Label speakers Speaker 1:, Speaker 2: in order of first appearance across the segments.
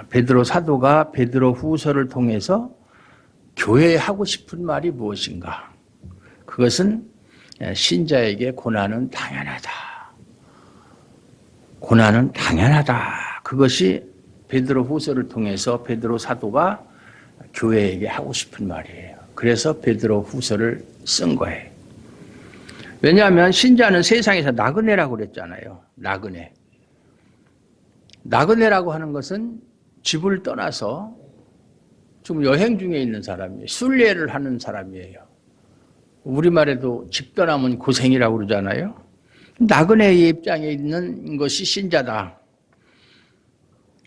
Speaker 1: 베드로 사도가 베드로 후서를 통해서 교회에 하고 싶은 말이 무엇인가? 그것은 신자에게 고난은 당연하다. 고난은 당연하다. 그것이 베드로 후서를 통해서 베드로 사도가 교회에게 하고 싶은 말이에요. 그래서 베드로 후서를 쓴 거예요. 왜냐하면 신자는 세상에서 나그네라고 그랬잖아요. 나그네. 나그네라고 하는 것은 집을 떠나서 지금 여행 중에 있는 사람이에요. 순례를 하는 사람이에요. 우리말에도 집 떠나면 고생이라고 그러잖아요. 나그네의 입장에 있는 것이 신자다.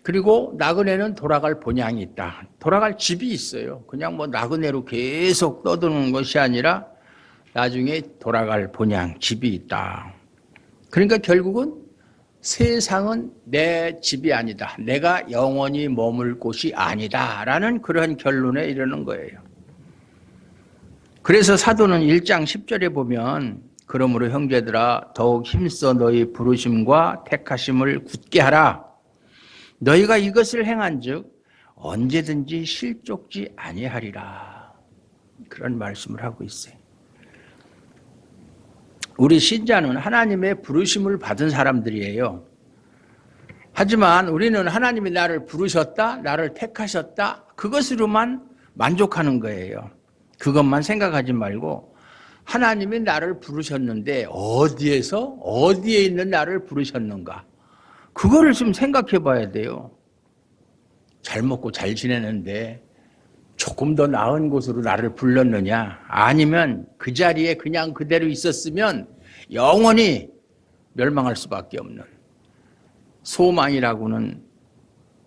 Speaker 1: 그리고 나그네는 돌아갈 본향이 있다. 돌아갈 집이 있어요. 그냥 뭐 나그네로 계속 떠드는 것이 아니라 나중에 돌아갈 본향, 집이 있다. 그러니까 결국은 세상은 내 집이 아니다. 내가 영원히 머물 곳이 아니다. 라는 그런 결론에 이르는 거예요. 그래서 사도는 1장 10절에 보면 그러므로 형제들아 더욱 힘써 너희 부르심과 택하심을 굳게 하라. 너희가 이것을 행한즉 언제든지 실족지 아니하리라. 그런 말씀을 하고 있어요. 우리 신자는 하나님의 부르심을 받은 사람들이에요. 하지만 우리는 하나님이 나를 부르셨다, 나를 택하셨다, 그것으로만 만족하는 거예요. 그것만 생각하지 말고 하나님이 나를 부르셨는데 어디에서, 어디에 있는 나를 부르셨는가? 그거를 좀 생각해 봐야 돼요. 잘 먹고 잘 지내는데 조금 더 나은 곳으로 나를 불렀느냐? 아니면 그 자리에 그냥 그대로 있었으면 영원히 멸망할 수밖에 없는, 소망이라고는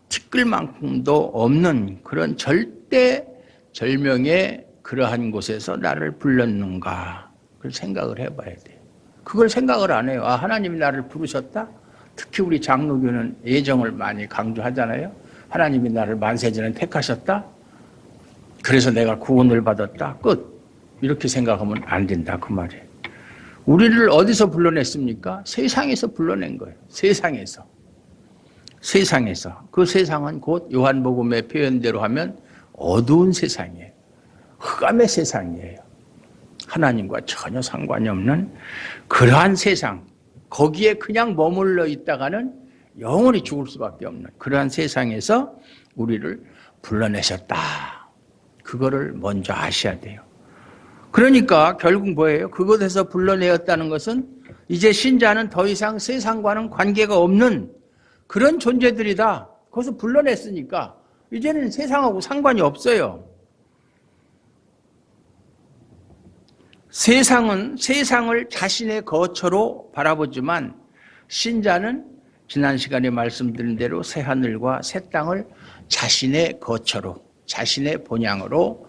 Speaker 1: 티끌만큼도 없는 그런 절대 절명의 그러한 곳에서 나를 불렀는가? 그걸 생각을 해봐야 돼요. 그걸 생각을 안 해요. 아, 하나님이 나를 부르셨다? 특히 우리 장로교는 예정을 많이 강조하잖아요. 하나님이 나를 만세전에 택하셨다? 그래서 내가 구원을 받았다. 끝. 이렇게 생각하면 안 된다. 그 말이에요. 우리를 어디서 불러냈습니까? 세상에서 불러낸 거예요. 세상에서. 세상에서. 그 세상은 곧 요한복음의 표현대로 하면 어두운 세상이에요. 흑암의 세상이에요. 하나님과 전혀 상관이 없는 그러한 세상. 거기에 그냥 머물러 있다가는 영원히 죽을 수밖에 없는 그러한 세상에서 우리를 불러내셨다. 그거를 먼저 아셔야 돼요. 그러니까 결국 뭐예요? 그곳에서 불러내었다는 것은 이제 신자는 더 이상 세상과는 관계가 없는 그런 존재들이다. 거기서 불러냈으니까 이제는 세상하고 상관이 없어요. 세상은 세상을 자신의 거처로 바라보지만 신자는 지난 시간에 말씀드린 대로 새 하늘과 새 땅을 자신의 거처로, 자신의 본향으로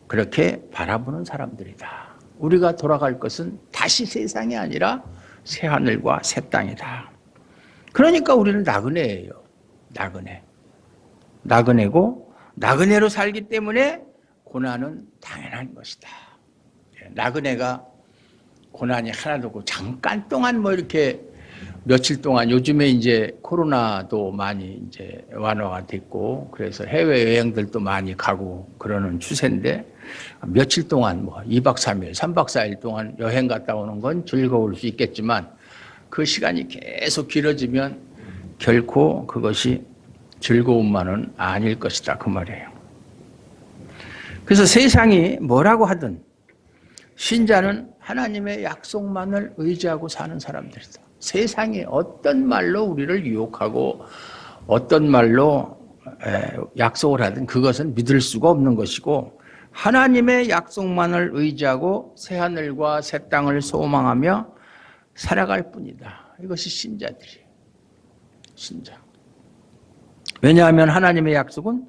Speaker 1: 그렇게 바라보는 사람들이다. 우리가 돌아갈 것은 다시 세상이 아니라 새 하늘과 새 땅이다. 그러니까 우리는 나그네예요. 나그네. 나그네고 나그네로 살기 때문에 고난은 당연한 것이다. 나그네가 고난이 하나도 없고 잠깐 동안 뭐 이렇게 며칠 동안 요즘에 이제 코로나도 많이 이제 완화가 됐고 그래서 해외 여행들도 많이 가고 그러는 추세인데 며칠 동안 뭐 2박 3일, 3박 4일 동안 여행 갔다 오는 건 즐거울 수 있겠지만 그 시간이 계속 길어지면 결코 그것이 즐거움만은 아닐 것이다. 그 말이에요. 그래서 세상이 뭐라고 하든 신자는 하나님의 약속만을 의지하고 사는 사람들이다. 세상이 어떤 말로 우리를 유혹하고 어떤 말로 약속을 하든 그것은 믿을 수가 없는 것이고 하나님의 약속만을 의지하고 새하늘과 새 땅을 소망하며 살아갈 뿐이다. 이것이 신자들이에요. 신자. 왜냐하면 하나님의 약속은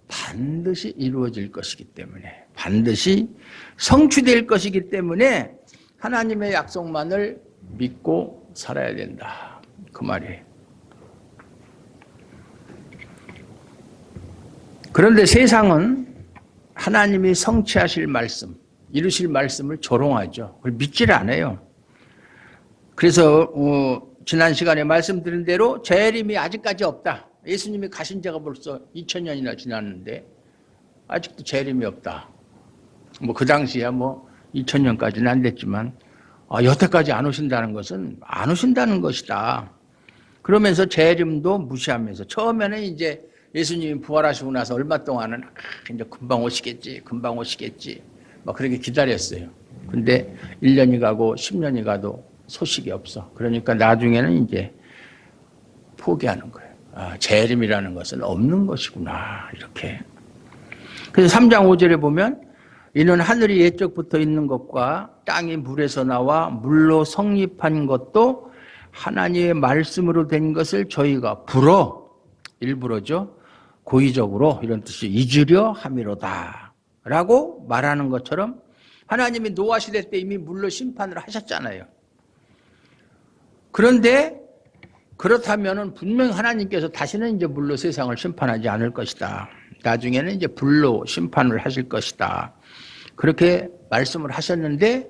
Speaker 1: 반드시 이루어질 것이기 때문에 반드시 성취될 것이기 때문에 하나님의 약속만을 믿고 살아야 된다. 그 말이에요. 그런데 세상은 하나님이 성취하실 말씀, 이루실 말씀을 조롱하죠. 그걸 믿질 않아요. 그래서 지난 시간에 말씀드린 대로 재림이 아직까지 없다. 예수님이 가신 지가 벌써 2000년이나 지났는데 아직도 재림이 없다. 뭐 그 당시야 뭐 2000년까지는 안 됐지만 여태까지 안 오신다는 것은 안 오신다는 것이다. 그러면서 재림도 무시하면서 처음에는 이제 예수님이 부활하시고 나서 얼마 동안은 이제 금방 오시겠지, 금방 오시겠지 막 그렇게 기다렸어요. 근데 1년이 가고 10년이 가도 소식이 없어. 그러니까 나중에는 이제 포기하는 거예요. 재림이라는 것은 없는 것이구나 이렇게. 그래서 3장 5절에 보면 이는 하늘이 옛적부터 있는 것과 땅이 물에서 나와 물로 성립한 것도 하나님의 말씀으로 된 것을 저희가 일부러죠. 고의적으로 이런 뜻이 잊으려 함이로다 라고 말하는 것처럼 하나님이 노아 시대 때 이미 물로 심판을 하셨잖아요. 그런데 그렇다면 분명 하나님께서 다시는 이제 물로 세상을 심판하지 않을 것이다. 나중에는 이제 불로 심판을 하실 것이다. 그렇게 말씀을 하셨는데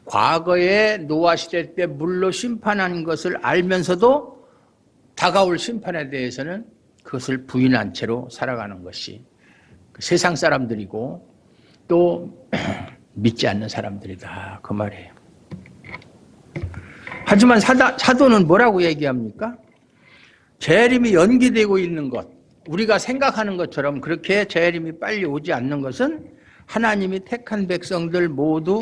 Speaker 1: 과거에 노아 시대 때 물로 심판한 것을 알면서도 다가올 심판에 대해서는 그것을 부인한 채로 살아가는 것이 세상 사람들이고 또 믿지 않는 사람들이다. 그 말이에요. 하지만 사도는 뭐라고 얘기합니까? 재림이 연기되고 있는 것, 우리가 생각하는 것처럼 그렇게 재림이 빨리 오지 않는 것은 하나님이 택한 백성들 모두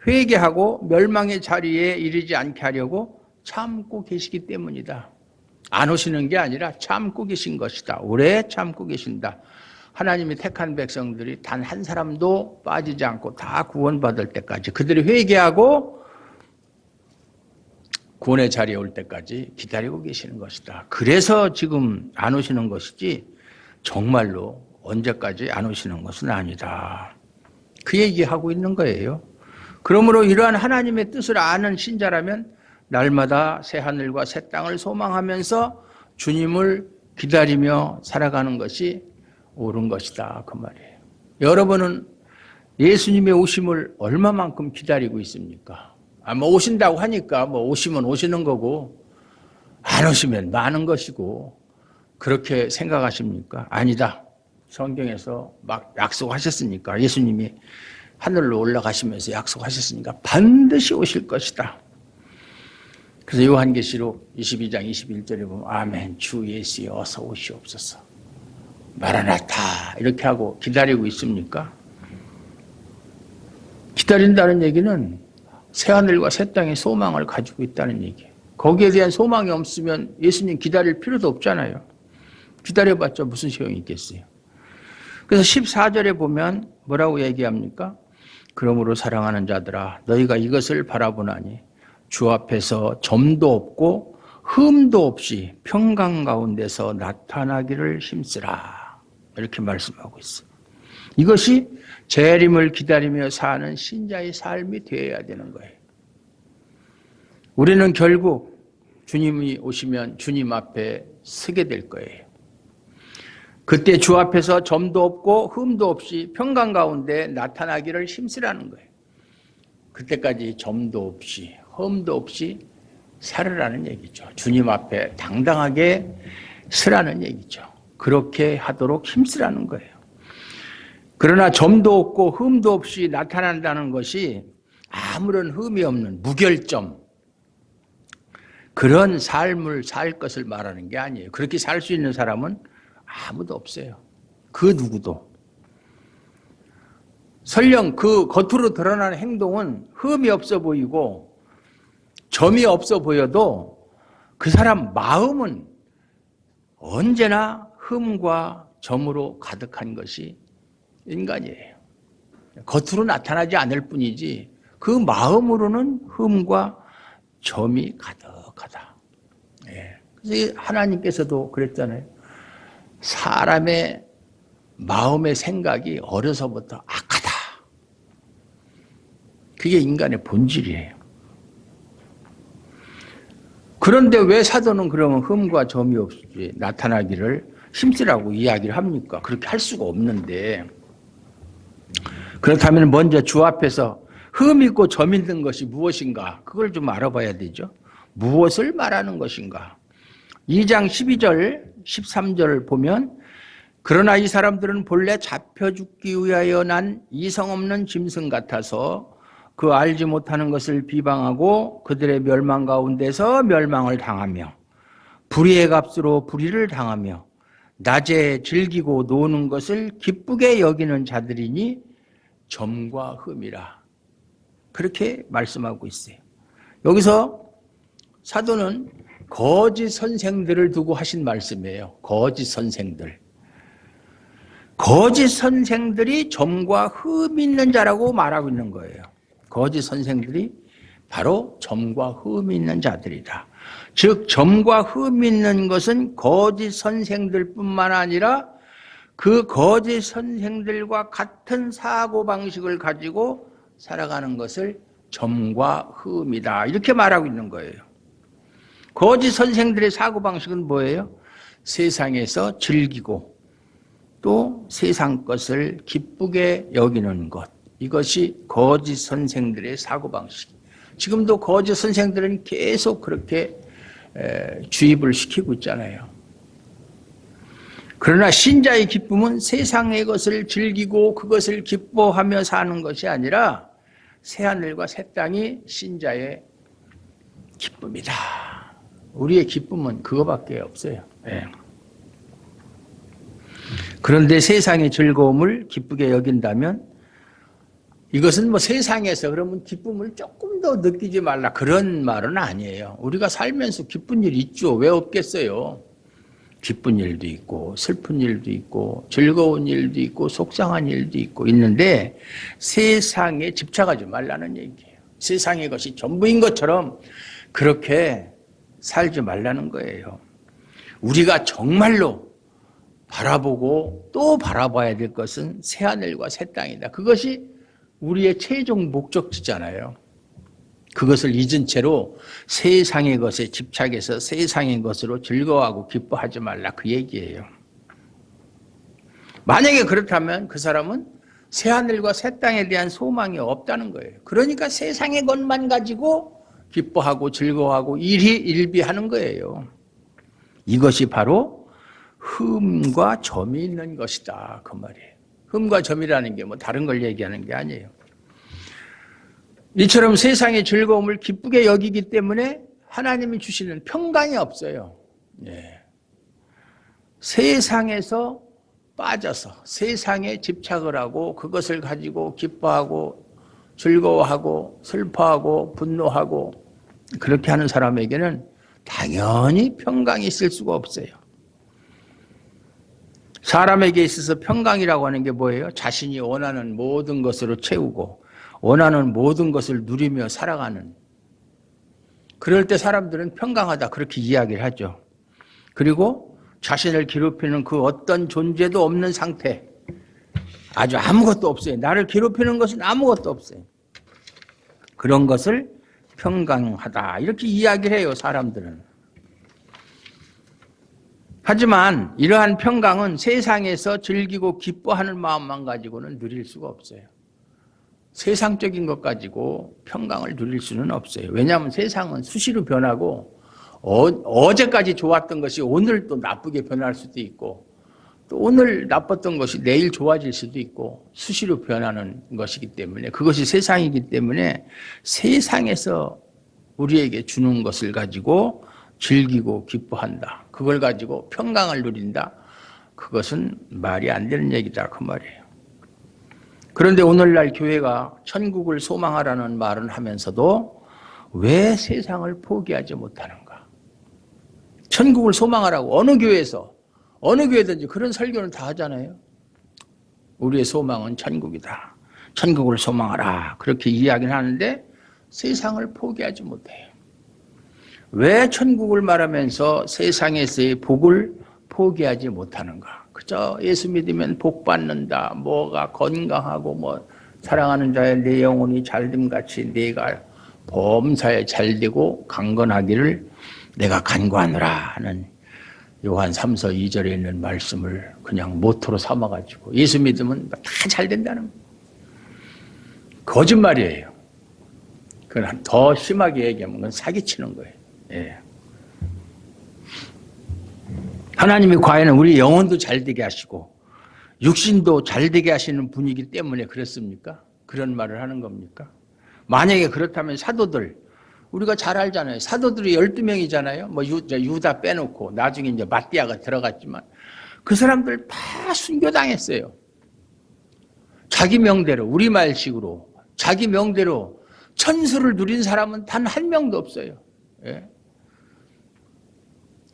Speaker 1: 회개하고 멸망의 자리에 이르지 않게 하려고 참고 계시기 때문이다. 안 오시는 게 아니라 참고 계신 것이다. 오래 참고 계신다. 하나님이 택한 백성들이 단 한 사람도 빠지지 않고 다 구원받을 때까지 그들이 회개하고 구원의 자리에 올 때까지 기다리고 계시는 것이다. 그래서 지금 안 오시는 것이지 정말로 언제까지 안 오시는 것은 아니다. 그 얘기하고 있는 거예요. 그러므로 이러한 하나님의 뜻을 아는 신자라면 날마다 새 하늘과 새 땅을 소망하면서 주님을 기다리며 살아가는 것이 옳은 것이다. 그 말이에요. 여러분은 예수님의 오심을 얼마만큼 기다리고 있습니까? 뭐 오신다고 하니까 뭐 오시면 오시는 거고 안 오시면 많은 것이고 그렇게 생각하십니까? 아니다. 성경에서 막 약속하셨으니까 예수님이 하늘로 올라가시면서 약속하셨으니까 반드시 오실 것이다. 그래서 요한계시록 22장 21절에 보면 아멘 주 예수여 어서 오시옵소서 마라나타 이렇게 하고 기다리고 있습니까? 기다린다는 얘기는 새하늘과 새 땅의 소망을 가지고 있다는 얘기예요. 거기에 대한 소망이 없으면 예수님 기다릴 필요도 없잖아요. 기다려봤자 무슨 소용이 있겠어요. 그래서 14절에 보면 뭐라고 얘기합니까? 그러므로 사랑하는 자들아 너희가 이것을 바라보나니 주 앞에서 점도 없고 흠도 없이 평강 가운데서 나타나기를 힘쓰라 이렇게 말씀하고 있어요. 이것이 재림을 기다리며 사는 신자의 삶이 되어야 되는 거예요. 우리는 결국 주님이 오시면 주님 앞에 서게 될 거예요. 그때 주 앞에서 점도 없고 흠도 없이 평강 가운데 나타나기를 힘쓰라는 거예요. 그때까지 점도 없이 흠도 없이 살으라는 얘기죠. 주님 앞에 당당하게 서라는 얘기죠. 그렇게 하도록 힘쓰라는 거예요. 그러나 점도 없고 흠도 없이 나타난다는 것이 아무런 흠이 없는 무결점 그런 삶을 살 것을 말하는 게 아니에요. 그렇게 살 수 있는 사람은 아무도 없어요. 그 누구도. 설령 그 겉으로 드러나는 행동은 흠이 없어 보이고 점이 없어 보여도 그 사람 마음은 언제나 흠과 점으로 가득한 것이 인간이에요. 겉으로 나타나지 않을 뿐이지 그 마음으로는 흠과 점이 가득하다. 그래서 하나님께서도 그랬잖아요. 사람의 마음의 생각이 어려서부터 악하다. 그게 인간의 본질이에요. 그런데 왜 사도는 그러면 흠과 점이 없이 나타나기를 힘쓰라고 이야기를 합니까? 그렇게 할 수가 없는데 그렇다면 먼저 주 앞에서 흠 있고 점 있는 것이 무엇인가? 그걸 좀 알아봐야 되죠. 무엇을 말하는 것인가? 2장 12절, 13절을 보면 그러나 이 사람들은 본래 잡혀 죽기 위하여 난 이성 없는 짐승 같아서 그 알지 못하는 것을 비방하고 그들의 멸망 가운데서 멸망을 당하며 불의의 값으로 불의를 당하며 낮에 즐기고 노는 것을 기쁘게 여기는 자들이니 점과 흠이라. 그렇게 말씀하고 있어요. 여기서 사도는 거짓 선생들을 두고 하신 말씀이에요. 거짓 선생들. 거짓 선생들이 점과 흠이 있는 자라고 말하고 있는 거예요. 거짓 선생들이 바로 점과 흠이 있는 자들이다. 즉 점과 흠이 있는 것은 거짓 선생들뿐만 아니라 그 거짓 선생들과 같은 사고방식을 가지고 살아가는 것을 점과 흠이다. 이렇게 말하고 있는 거예요. 거짓 선생들의 사고방식은 뭐예요? 세상에서 즐기고 또 세상 것을 기쁘게 여기는 것. 이것이 거짓 선생들의 사고방식. 지금도 거짓 선생들은 계속 그렇게 주입을 시키고 있잖아요. 그러나 신자의 기쁨은 세상의 것을 즐기고 그것을 기뻐하며 사는 것이 아니라 새하늘과 새 땅이 신자의 기쁨이다. 우리의 기쁨은 그거밖에 없어요. 네. 그런데 세상의 즐거움을 기쁘게 여긴다면 이것은 뭐 세상에서 그러면 기쁨을 조금 더 느끼지 말라 그런 말은 아니에요. 우리가 살면서 기쁜 일 있죠. 왜 없겠어요? 기쁜 일도 있고 슬픈 일도 있고 즐거운 일도 있고 속상한 일도 있고 있는데 세상에 집착하지 말라는 얘기예요. 세상의 것이 전부인 것처럼 그렇게 살지 말라는 거예요. 우리가 정말로 바라보고 또 바라봐야 될 것은 새하늘과 새 땅이다. 그것이 우리의 최종 목적지잖아요. 그것을 잊은 채로 세상의 것에 집착해서 세상의 것으로 즐거워하고 기뻐하지 말라 그 얘기예요. 만약에 그렇다면 그 사람은 새하늘과 새 땅에 대한 소망이 없다는 거예요. 그러니까 세상의 것만 가지고 기뻐하고 즐거워하고 일희일비하는 거예요. 이것이 바로 흠과 점이 있는 것이다 그 말이에요. 흠과 점이라는 게 뭐 다른 걸 얘기하는 게 아니에요. 이처럼 세상의 즐거움을 기쁘게 여기기 때문에 하나님이 주시는 평강이 없어요. 예. 세상에서 빠져서 세상에 집착을 하고 그것을 가지고 기뻐하고 즐거워하고 슬퍼하고 분노하고 그렇게 하는 사람에게는 당연히 평강이 있을 수가 없어요. 사람에게 있어서 평강이라고 하는 게 뭐예요? 자신이 원하는 모든 것으로 채우고 원하는 모든 것을 누리며 살아가는, 그럴 때 사람들은 평강하다 그렇게 이야기를 하죠. 그리고 자신을 괴롭히는 그 어떤 존재도 없는 상태, 아주 아무것도 없어요. 나를 괴롭히는 것은 아무것도 없어요. 그런 것을 평강하다 이렇게 이야기를 해요, 사람들은. 하지만 이러한 평강은 세상에서 즐기고 기뻐하는 마음만 가지고는 누릴 수가 없어요. 세상적인 것 가지고 평강을 누릴 수는 없어요. 왜냐하면 세상은 수시로 변하고 어제까지 좋았던 것이 오늘 또 나쁘게 변할 수도 있고 또 오늘 나빴던 것이 내일 좋아질 수도 있고 수시로 변하는 것이기 때문에, 그것이 세상이기 때문에 세상에서 우리에게 주는 것을 가지고 즐기고 기뻐한다, 그걸 가지고 평강을 누린다, 그것은 말이 안 되는 얘기다 그 말이에요. 그런데 오늘날 교회가 천국을 소망하라는 말은 하면서도 왜 세상을 포기하지 못하는가? 천국을 소망하라고 어느 교회에서 어느 교회든지 그런 설교는 다 하잖아요. 우리의 소망은 천국이다, 천국을 소망하라, 그렇게 이야기를 하는데 세상을 포기하지 못해요. 왜 천국을 말하면서 세상에서의 복을 포기하지 못하는가? 그저 예수 믿으면 복 받는다, 뭐가 건강하고 뭐 사랑하는 자의 내 영혼이 잘됨같이 내가 범사에 잘되고 강건하기를 내가 간구하노라 하는 요한 3서 2절에 있는 말씀을 그냥 모토로 삼아가지고 예수 믿으면 다 잘된다는 거예요. 거짓말이에요. 그건 더 심하게 얘기하면 그건 사기치는 거예요. 예. 하나님이 과연 우리 영혼도 잘 되게 하시고 육신도 잘 되게 하시는 분이기 때문에 그렇습니까? 그런 말을 하는 겁니까? 만약에 그렇다면 사도들, 우리가 잘 알잖아요. 사도들이 12명이잖아요. 뭐 유다 빼놓고 나중에 이제 마띠아가 들어갔지만 그 사람들 다 순교당했어요. 자기 명대로, 우리말식으로 자기 명대로 천수를 누린 사람은 단 한 명도 없어요. 예?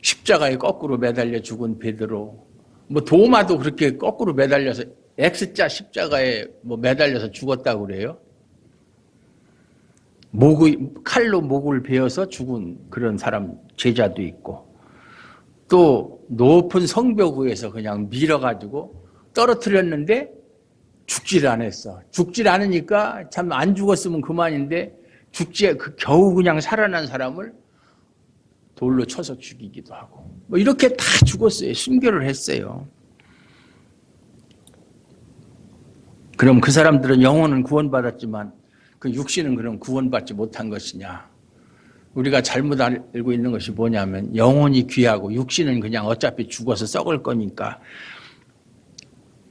Speaker 1: 십자가에 거꾸로 매달려 죽은 베드로, 뭐 도마도 그렇게 거꾸로 매달려서 X자 십자가에 뭐 매달려서 죽었다고 그래요. 칼로 목을 베어서 죽은 그런 사람 제자도 있고, 또 높은 성벽 위에서 그냥 밀어가지고 떨어뜨렸는데 죽질 않았어. 죽질 않으니까 참 안 죽었으면 그만인데 겨우 그냥 살아난 사람을 돌로 쳐서 죽이기도 하고, 뭐 이렇게 다 죽었어요. 순교를 했어요. 그럼 그 사람들은 영혼은 구원받았지만 그 육신은 그럼 구원받지 못한 것이냐? 우리가 잘못 알고 있는 것이 뭐냐면 영혼이 귀하고 육신은 그냥 어차피 죽어서 썩을 거니까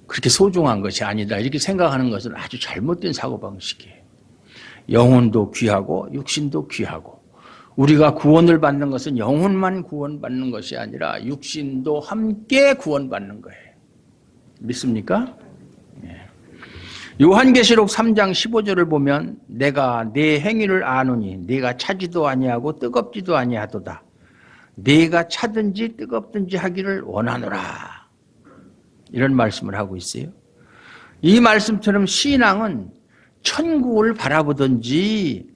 Speaker 1: 그렇게 소중한 것이 아니다, 이렇게 생각하는 것은 아주 잘못된 사고방식이에요. 영혼도 귀하고 육신도 귀하고, 우리가 구원을 받는 것은 영혼만 구원받는 것이 아니라 육신도 함께 구원받는 거예요. 믿습니까? 요한계시록 3장 15절을 보면 내가 네 행위를 아노니 네가 차지도 아니하고 뜨겁지도 아니하도다. 네가 차든지 뜨겁든지 하기를 원하노라. 이런 말씀을 하고 있어요. 이 말씀처럼 신앙은 천국을 바라보든지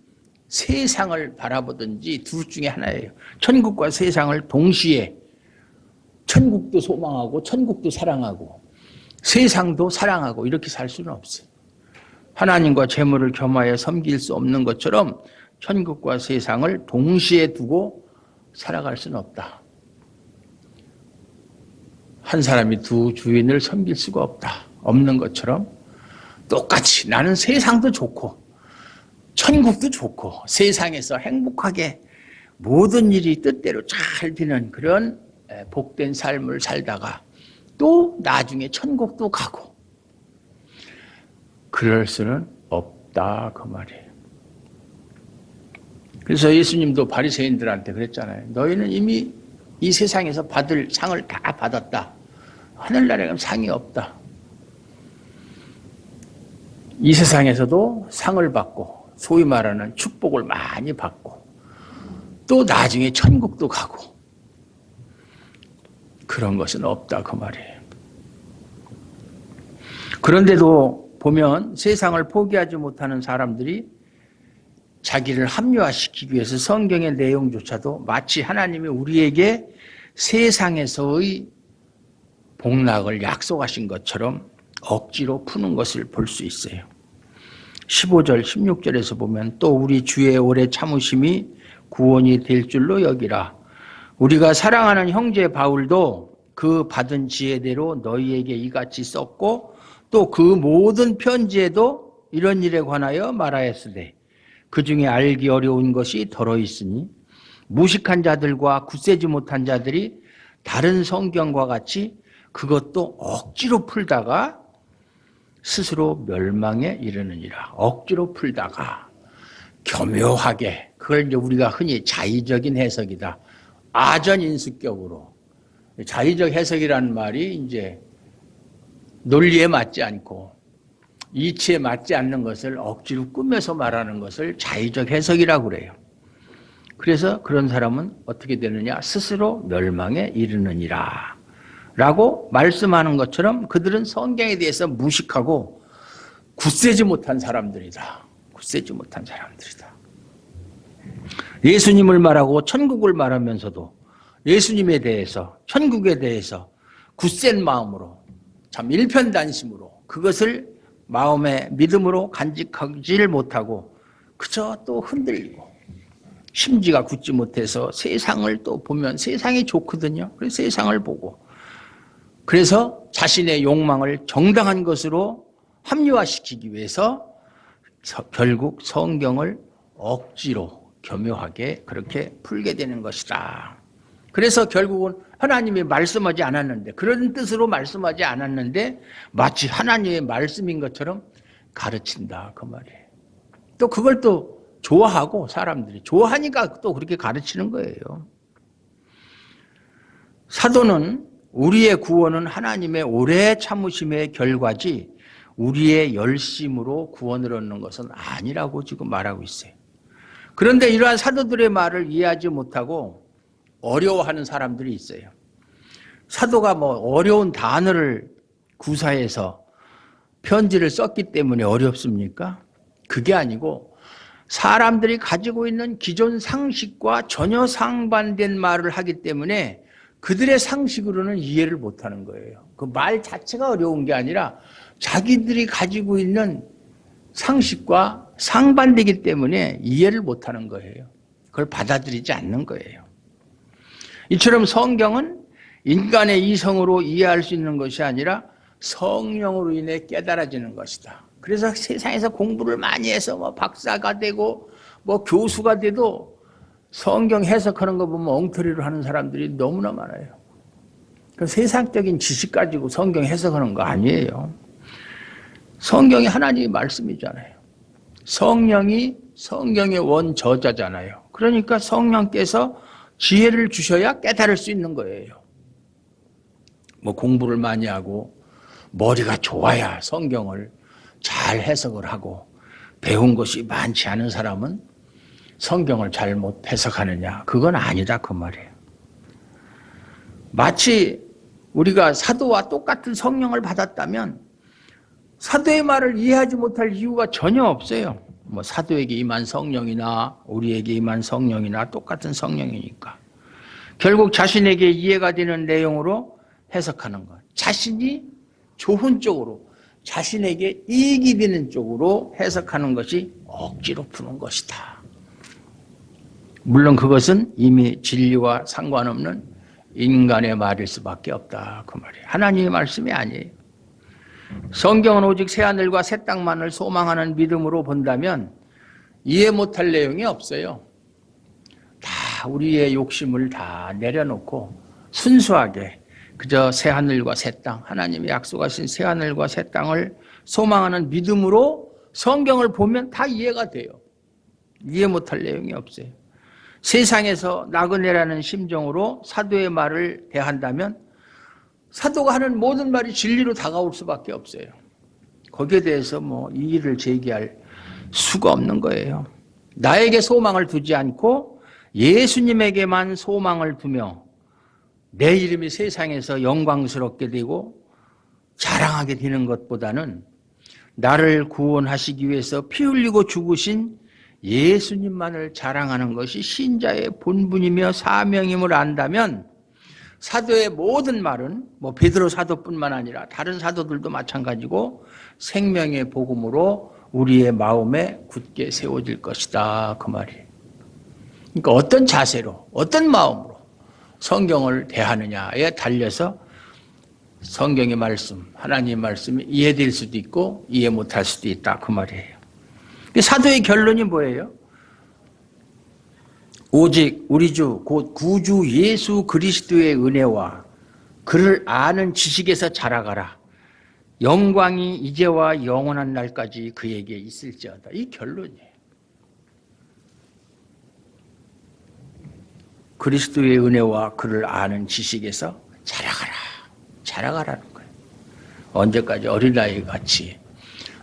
Speaker 1: 세상을 바라보든지 둘 중에 하나예요. 천국과 세상을 동시에, 천국도 소망하고 천국도 사랑하고 세상도 사랑하고 이렇게 살 수는 없어요. 하나님과 재물을 겸하여 섬길 수 없는 것처럼 천국과 세상을 동시에 두고 살아갈 수는 없다. 한 사람이 두 주인을 섬길 수가 없는 것처럼 똑같이 나는 세상도 좋고 천국도 좋고 세상에서 행복하게 모든 일이 뜻대로 잘 되는 그런 복된 삶을 살다가 또 나중에 천국도 가고 그럴 수는 없다, 그 말이에요. 그래서 예수님도 바리새인들한테 그랬잖아요. 너희는 이미 이 세상에서 받을 상을 다 받았다. 하늘나라에 가면 상이 없다. 이 세상에서도 상을 받고 소위 말하는 축복을 많이 받고 또 나중에 천국도 가고 그런 것은 없다, 그 말이에요. 그런데도 보면 세상을 포기하지 못하는 사람들이 자기를 합리화시키기 위해서 성경의 내용조차도 마치 하나님이 우리에게 세상에서의 복락을 약속하신 것처럼 억지로 푸는 것을 볼 수 있어요. 15절, 16절에서 보면 또 우리 주의 오래 참으심이 구원이 될 줄로 여기라. 우리가 사랑하는 형제 바울도 그 받은 지혜대로 너희에게 이같이 썼고 또 그 모든 편지에도 이런 일에 관하여 말하였으되 그 중에 알기 어려운 것이 덜어 있으니 무식한 자들과 굳세지 못한 자들이 다른 성경과 같이 그것도 억지로 풀다가 스스로 멸망에 이르느니라. 억지로 풀다가 교묘하게, 그걸 이제 우리가 흔히 자의적인 해석이다, 아전인수격으로, 자의적 해석이라는 말이 이제 논리에 맞지 않고 이치에 맞지 않는 것을 억지로 꾸며서 말하는 것을 자의적 해석이라고 그래요. 그래서 그런 사람은 어떻게 되느냐? 스스로 멸망에 이르느니라 라고 말씀하는 것처럼 그들은 성경에 대해서 무식하고 굳세지 못한 사람들이다. 굳세지 못한 사람들이다. 예수님을 말하고 천국을 말하면서도 예수님에 대해서, 천국에 대해서 굳센 마음으로, 참 일편단심으로 그것을 마음의 믿음으로 간직하지를 못하고 그저 또 흔들리고 심지가 굳지 못해서 세상을 또 보면 세상이 좋거든요. 그래서 세상을 보고 그래서 자신의 욕망을 정당한 것으로 합리화시키기 위해서 결국 성경을 억지로 교묘하게 그렇게 풀게 되는 것이다. 그래서 결국은 하나님이 말씀하지 않았는데, 그런 뜻으로 말씀하지 않았는데 마치 하나님의 말씀인 것처럼 가르친다 그 말이에요. 또 그걸 또 좋아하고, 사람들이 좋아하니까 또 그렇게 가르치는 거예요. 사도는 우리의 구원은 하나님의 오래 참으심의 결과지 우리의 열심으로 구원을 얻는 것은 아니라고 지금 말하고 있어요. 그런데 이러한 사도들의 말을 이해하지 못하고 어려워하는 사람들이 있어요. 사도가 뭐 어려운 단어를 구사해서 편지를 썼기 때문에 어렵습니까? 그게 아니고 사람들이 가지고 있는 기존 상식과 전혀 상반된 말을 하기 때문에 그들의 상식으로는 이해를 못하는 거예요. 그 말 자체가 어려운 게 아니라 자기들이 가지고 있는 상식과 상반되기 때문에 이해를 못하는 거예요. 그걸 받아들이지 않는 거예요. 이처럼 성경은 인간의 이성으로 이해할 수 있는 것이 아니라 성령으로 인해 깨달아지는 것이다. 그래서 세상에서 공부를 많이 해서 뭐 박사가 되고 뭐 교수가 돼도 성경 해석하는 거 보면 엉터리로 하는 사람들이 너무나 많아요. 그 세상적인 지식 가지고 성경 해석하는 거 아니에요. 성경이 하나님의 말씀이잖아요. 성령이 성경의 원저자잖아요. 그러니까 성령께서 지혜를 주셔야 깨달을 수 있는 거예요. 뭐 공부를 많이 하고 머리가 좋아야 성경을 잘 해석을 하고 배운 것이 많지 않은 사람은 성경을 잘못 해석하느냐, 그건 아니다 그 말이에요. 마치 우리가 사도와 똑같은 성령을 받았다면 사도의 말을 이해하지 못할 이유가 전혀 없어요. 뭐 사도에게 임한 성령이나 우리에게 임한 성령이나 똑같은 성령이니까. 결국 자신에게 이해가 되는 내용으로 해석하는 것. 자신이 좋은 쪽으로, 자신에게 이익이 되는 쪽으로 해석하는 것이 억지로 푸는 것이다. 물론 그것은 이미 진리와 상관없는 인간의 말일 수밖에 없다 그 말이에요. 하나님의 말씀이 아니에요. 성경은 오직 새하늘과 새 땅만을 소망하는 믿음으로 본다면 이해 못할 내용이 없어요. 다 우리의 욕심을 다 내려놓고 순수하게 그저 새하늘과 새 땅, 하나님이 약속하신 새하늘과 새 땅을 소망하는 믿음으로 성경을 보면 다 이해가 돼요. 이해 못할 내용이 없어요. 세상에서 나그네라는 심정으로 사도의 말을 대한다면 사도가 하는 모든 말이 진리로 다가올 수밖에 없어요. 거기에 대해서 뭐 이의를 제기할 수가 없는 거예요. 나에게 소망을 두지 않고 예수님에게만 소망을 두며 내 이름이 세상에서 영광스럽게 되고 자랑하게 되는 것보다는 나를 구원하시기 위해서 피 흘리고 죽으신 예수님만을 자랑하는 것이 신자의 본분이며 사명임을 안다면 사도의 모든 말은 뭐 베드로 사도뿐만 아니라 다른 사도들도 마찬가지고 생명의 복음으로 우리의 마음에 굳게 세워질 것이다 그 말이에요. 그러니까 어떤 자세로, 어떤 마음으로 성경을 대하느냐에 달려서 성경의 말씀, 하나님의 말씀이 이해될 수도 있고 이해 못할 수도 있다 그 말이에요. 사도의 결론이 뭐예요? 오직 우리 주 곧 구주 예수 그리스도의 은혜와 그를 아는 지식에서 자라가라. 영광이 이제와 영원한 날까지 그에게 있을지어다. 이 결론이에요. 그리스도의 은혜와 그를 아는 지식에서 자라가라. 자라가라는 거예요. 언제까지 어린아이 같이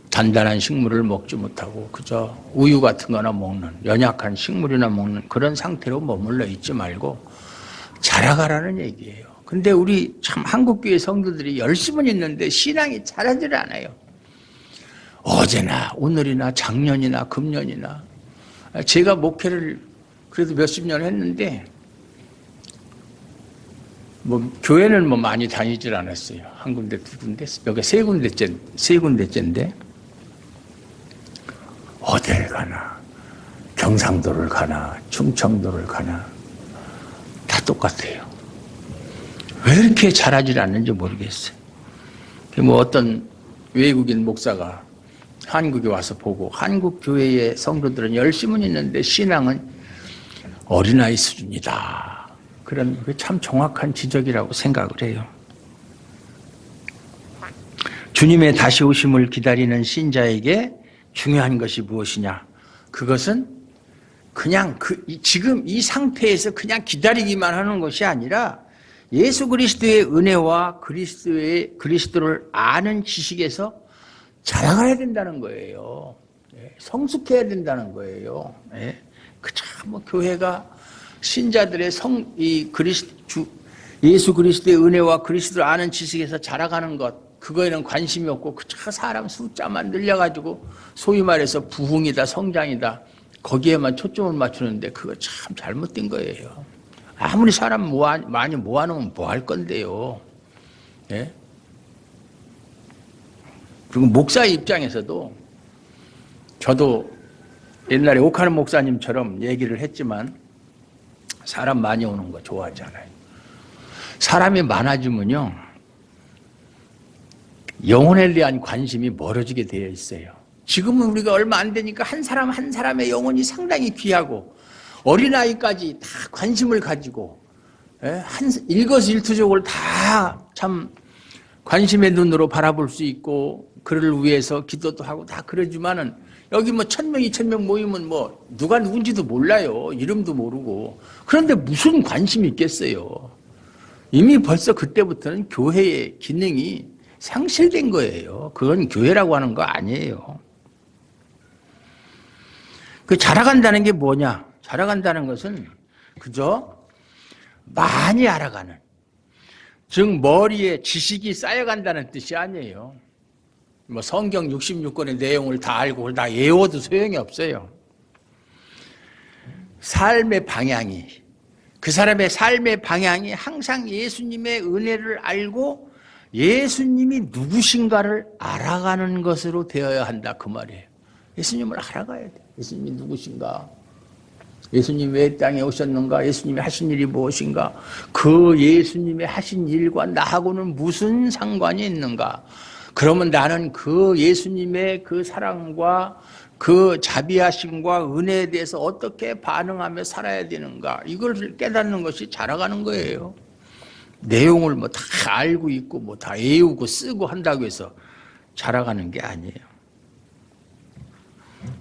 Speaker 1: 단단한 식물을 먹지 못하고 그저 우유 같은 거나 먹는, 연약한 식물이나 먹는 그런 상태로 머물러 있지 말고 자라가라는 얘기예요. 근데 우리 참 한국교회 성도들이 열심은 있는데 신앙이 자라질 않아요. 어제나 오늘이나 작년이나 금년이나 제가 목회를 그래도 몇십 년 했는데 뭐 교회는 뭐 많이 다니질 않았어요. 한 군데 두 군데 여기 세 군데째인데 어딜 가나 경상도를 가나 충청도를 가나 다 똑같아요. 왜 이렇게 잘하지 않는지 모르겠어요. 뭐 어떤 외국인 목사가 한국에 와서 보고 한국 교회의 성도들은 열심은 있는데 신앙은 어린아이 수준이다. 그런 참 정확한 지적이라고 생각을 해요. 주님의 다시 오심을 기다리는 신자에게 중요한 것이 무엇이냐? 그것은 그냥 지금 이 상태에서 그냥 기다리기만 하는 것이 아니라 예수 그리스도의 은혜와 그리스도를 아는 지식에서 자라가야 된다는 거예요. 성숙해야 된다는 거예요. 참 교회가 신자들의 예수 그리스도의 은혜와 그리스도를 아는 지식에서 자라가는 것, 그거에는 관심이 없고 사람 숫자만 늘려가지고 소위 말해서 부흥이다, 성장이다, 거기에만 초점을 맞추는데 그거 참 잘못된 거예요. 아무리 사람 많이 모아놓으면 뭐 할 건데요. 예? 그리고 목사 입장에서도 저도 옛날에 옥하는 목사님처럼 얘기를 했지만 사람 많이 오는 거 좋아하잖아요. 사람이 많아지면요, 영혼에 대한 관심이 멀어지게 되어 있어요. 지금은 우리가 얼마 안 되니까 한 사람 한 사람의 영혼이 상당히 귀하고 어린아이까지 다 관심을 가지고 일거수일투족을 다 참 관심의 눈으로 바라볼 수 있고 그를 위해서 기도도 하고 다 그러지만은 여기 1000명, 2000명 모이면 누가 누군지도 몰라요. 이름도 모르고. 그런데 무슨 관심이 있겠어요. 이미 벌써 그때부터는 교회의 기능이 상실된 거예요. 그건 교회라고 하는 거 아니에요. 자라간다는 게 뭐냐? 자라간다는 것은 그저 많이 알아가는, 즉 머리에 지식이 쌓여간다는 뜻이 아니에요. 성경 66권의 내용을 다 알고 다 외워도 소용이 없어요. 삶의 방향이, 그 사람의 삶의 방향이 항상 예수님의 은혜를 알고 예수님이 누구신가를 알아가는 것으로 되어야 한다, 그 말이에요. 예수님을 알아가야 돼. 예수님이 누구신가? 예수님 왜 땅에 오셨는가? 예수님이 하신 일이 무엇인가? 그 예수님의 하신 일과 나하고는 무슨 상관이 있는가? 그러면 나는 그 예수님의 그 사랑과 그 자비하심과 은혜에 대해서 어떻게 반응하며 살아야 되는가? 이걸 깨닫는 것이 자라가는 거예요. 내용을 다 알고 있고 다 외우고 쓰고 한다고 해서 자라가는 게 아니에요.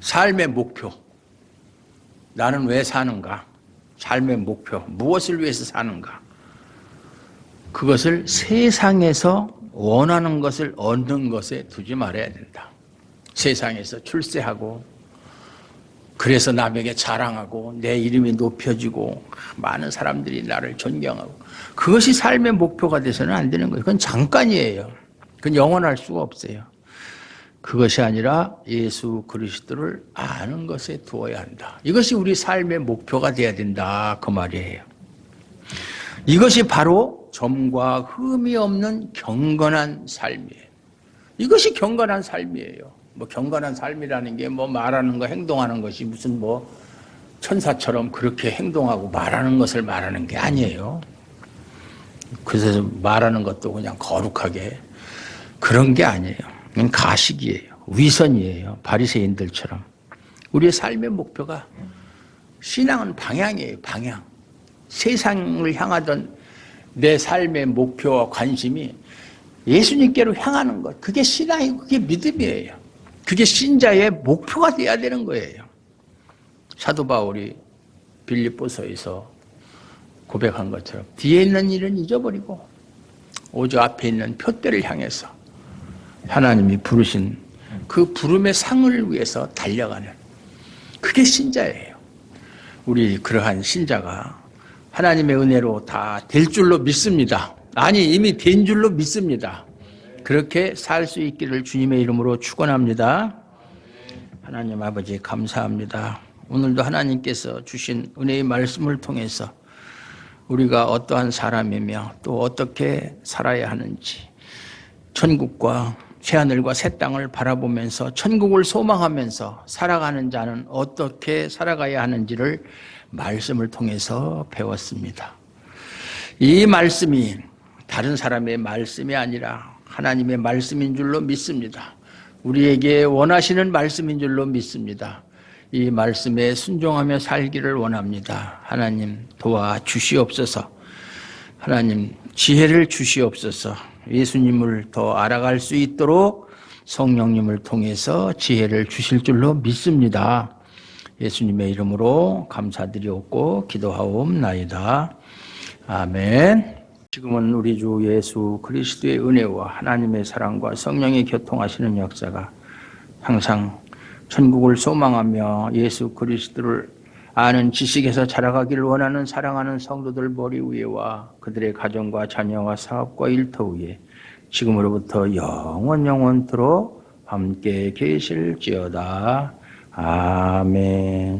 Speaker 1: 삶의 목표. 나는 왜 사는가? 삶의 목표. 무엇을 위해서 사는가? 그것을 세상에서 원하는 것을 얻는 것에 두지 말아야 된다. 세상에서 출세하고 그래서 남에게 자랑하고 내 이름이 높여지고 많은 사람들이 나를 존경하고 그것이 삶의 목표가 돼서는 안 되는 거예요. 그건 잠깐이에요. 그건 영원할 수가 없어요. 그것이 아니라 예수 그리스도를 아는 것에 두어야 한다. 이것이 우리 삶의 목표가 돼야 된다, 그 말이에요. 이것이 바로 점과 흠이 없는 경건한 삶이에요. 이것이 경건한 삶이에요. 경건한 삶이라는 게 말하는 거, 행동하는 것이 무슨 천사처럼 그렇게 행동하고 말하는 것을 말하는 게 아니에요. 그래서 말하는 것도 그냥 거룩하게 그런 게 아니에요. 그건 가식이에요. 위선이에요. 바리새인들처럼. 우리의 삶의 목표가, 신앙은 방향이에요. 방향. 세상을 향하던 내 삶의 목표와 관심이 예수님께로 향하는 것. 그게 신앙이고 그게 믿음이에요. 그게 신자의 목표가 돼야 되는 거예요. 사도 바울이 빌립보서에서 고백한 것처럼 뒤에 있는 일은 잊어버리고 오직 앞에 있는 표대를 향해서 하나님이 부르신 그 부름의 상을 위해서 달려가는, 그게 신자예요. 우리 그러한 신자가 하나님의 은혜로 다 될 줄로 믿습니다. 아니, 이미 된 줄로 믿습니다. 그렇게 살 수 있기를 주님의 이름으로 축원합니다. 하나님 아버지 감사합니다. 오늘도 하나님께서 주신 은혜의 말씀을 통해서 우리가 어떠한 사람이며 또 어떻게 살아야 하는지, 천국과 새하늘과 새 땅을 바라보면서 천국을 소망하면서 살아가는 자는 어떻게 살아가야 하는지를 말씀을 통해서 배웠습니다. 이 말씀이 다른 사람의 말씀이 아니라 하나님의 말씀인 줄로 믿습니다. 우리에게 원하시는 말씀인 줄로 믿습니다. 이 말씀에 순종하며 살기를 원합니다. 하나님 도와주시옵소서. 하나님 지혜를 주시옵소서. 예수님을 더 알아갈 수 있도록 성령님을 통해서 지혜를 주실 줄로 믿습니다. 예수님의 이름으로 감사드리옵고 기도하옵나이다. 아멘. 지금은 우리 주 예수 그리스도의 은혜와 하나님의 사랑과 성령의 교통하시는 역사가 항상 천국을 소망하며 예수 그리스도를 아는 지식에서 자라가기를 원하는 사랑하는 성도들 머리 위에와 그들의 가정과 자녀와 사업과 일터 위에 지금으로부터 영원토록 함께 계실지어다. 아멘.